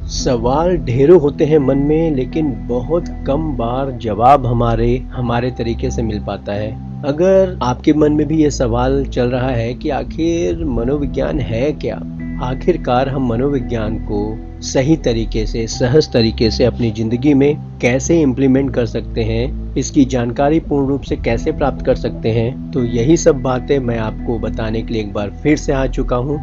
सवाल ढेरों होते हैं मन में, लेकिन बहुत कम बार जवाब हमारे तरीके से मिल पाता है। अगर आपके मन में भी ये सवाल चल रहा है कि आखिर मनोविज्ञान है क्या, आखिरकार हम मनोविज्ञान को सही तरीके से, सहज तरीके से अपनी जिंदगी में कैसे इम्प्लीमेंट कर सकते हैं, इसकी जानकारी पूर्ण रूप से कैसे प्राप्त कर सकते हैं, तो यही सब बातें मैं आपको बताने के लिए एक बार फिर से आ चुका हूँ।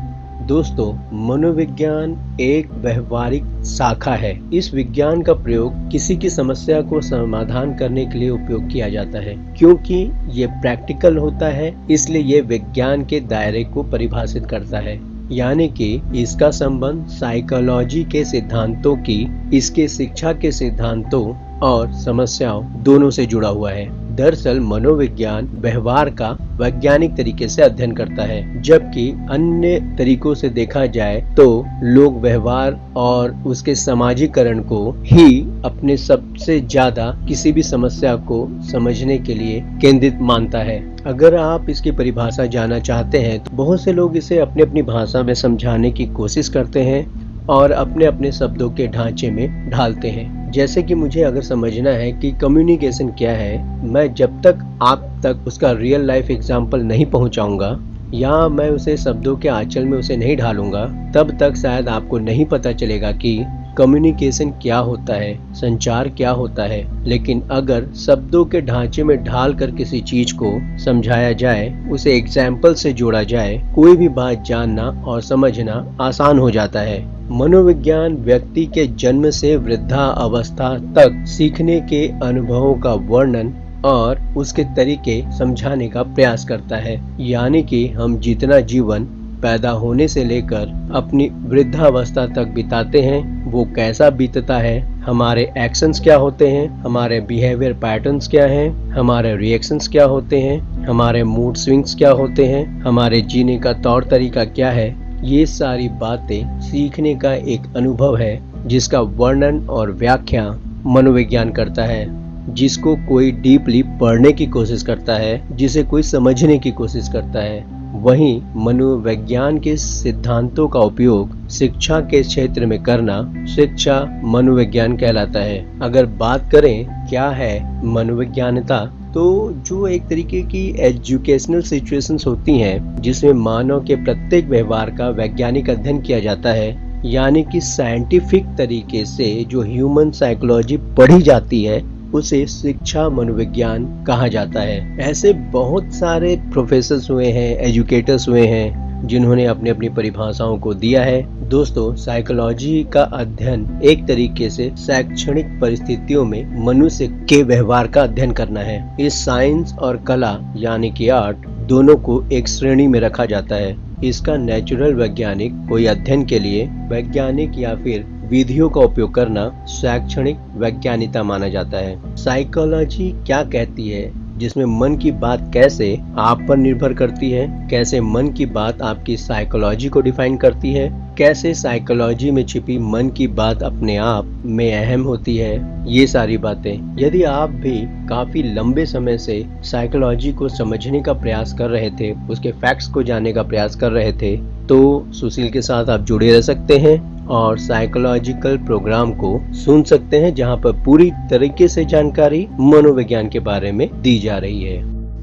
दोस्तों, मनोविज्ञान एक व्यवहारिक शाखा है। इस विज्ञान का प्रयोग किसी की समस्या को समाधान करने के लिए उपयोग किया जाता है। क्योंकि ये प्रैक्टिकल होता है, इसलिए ये विज्ञान के दायरे को परिभाषित करता है। यानी कि इसका संबंध साइकोलॉजी के सिद्धांतों की, इसके शिक्षा के सिद्धांतों और समस्याओं दोनों से जुड़ा हुआ है। दरअसल मनोविज्ञान व्यवहार का वैज्ञानिक तरीके से अध्ययन करता है, जबकि अन्य तरीकों से देखा जाए तो लोग व्यवहार और उसके समाजीकरण को ही अपने सबसे ज्यादा किसी भी समस्या को समझने के लिए केंद्रित मानता है। अगर आप इसकी परिभाषा जानना चाहते हैं तो बहुत से लोग इसे अपनी अपनी भाषा में समझाने की कोशिश करते हैं और अपने अपने शब्दों के ढांचे में ढालते हैं। जैसे कि मुझे अगर समझना है कि कम्युनिकेशन क्या है, मैं जब तक आप तक उसका रियल लाइफ एग्जाम्पल नहीं पहुंचाऊंगा या मैं उसे शब्दों के आंचल में उसे नहीं ढालूंगा, तब तक शायद आपको नहीं पता चलेगा कि कम्युनिकेशन क्या होता है, संचार क्या होता है। लेकिन अगर शब्दों के ढांचे में ढाल कर किसी चीज को समझाया जाए, उसे एग्जाम्पल से जोड़ा जाए, कोई भी बात जानना और समझना आसान हो जाता है। मनोविज्ञान व्यक्ति के जन्म से वृद्धा अवस्था तक सीखने के अनुभवों का वर्णन और उसके तरीके समझाने का प्रयास करता है। यानी कि हम जितना जीवन पैदा होने से लेकर अपनी वृद्धावस्था तक बिताते हैं, वो कैसा बीतता है, हमारे एक्शंस क्या होते हैं, हमारे बिहेवियर पैटर्न्स क्या हैं, हमारे रिएक्शंस क्या होते हैं, हमारे मूड स्विंग्स क्या होते हैं, हमारे जीने का तौर तरीका क्या है। ये सारी बातें सीखने का एक अनुभव है, जिसका वर्णन और व्याख्या मनोविज्ञान करता है। जिसको कोई डीपली पढ़ने की कोशिश करता है, जिसे कोई समझने की कोशिश करता है। वहीं मनोविज्ञान के सिद्धांतों का उपयोग शिक्षा के क्षेत्र में करना शिक्षा मनोविज्ञान कहलाता है। अगर बात करें क्या है मनोविज्ञानता, तो जो एक तरीके की एजुकेशनल सिचुएशंस होती हैं, जिसमें मानव के प्रत्येक व्यवहार का वैज्ञानिक अध्ययन किया जाता है, यानी कि साइंटिफिक तरीके से जो ह्यूमन साइकोलॉजी पढ़ी जाती है, उसे शिक्षा मनोविज्ञान कहा जाता है। ऐसे बहुत सारे प्रोफेसर्स हुए हैं, एजुकेटर्स हुए हैं, जिन्होंने अपनी अपनी परिभाषाओं को दिया है। दोस्तों, साइकोलॉजी का अध्ययन एक तरीके से शैक्षणिक परिस्थितियों में मनुष्य के व्यवहार का अध्ययन करना है। इस साइंस और कला यानी कि आर्ट दोनों को एक श्रेणी में रखा जाता है। इसका नेचुरल वैज्ञानिक कोई अध्ययन के लिए वैज्ञानिक या फिर विधियों का उपयोग करना शैक्षणिक वैज्ञानिकता माना जाता है। साइकोलॉजी क्या कहती है, जिसमें मन की बात कैसे आप पर निर्भर करती है, कैसे मन की बात आपकी साइकोलॉजी को डिफाइन करती है, कैसे साइकोलॉजी में छिपी मन की बात अपने आप में अहम होती है। ये सारी बातें यदि आप भी काफी लंबे समय से साइकोलॉजी को समझने का प्रयास कर रहे थे, उसके फैक्ट्स को जानने का प्रयास कर रहे थे, तो सुशील के साथ आप जुड़े रह सकते हैं और साइकोलॉजिकल प्रोग्राम को सुन सकते हैं, जहां पर पूरी तरीके से जानकारी मनोविज्ञान के बारे में दी जा रही है।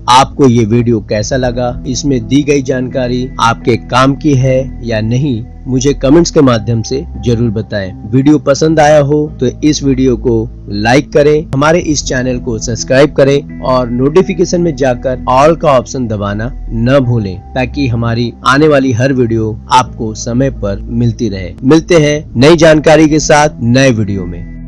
आपको ये वीडियो कैसा लगा, इसमें दी गई जानकारी आपके काम की है या नहीं, मुझे कमेंट्स के माध्यम से जरूर बताएं। वीडियो पसंद आया हो तो इस वीडियो को लाइक करें, हमारे इस चैनल को सब्सक्राइब करें और नोटिफिकेशन में जाकर ऑल का ऑप्शन दबाना न भूलें, ताकि हमारी आने वाली हर वीडियो आपको समय पर मिलती रहे। मिलते हैं नई जानकारी के साथ नए वीडियो में।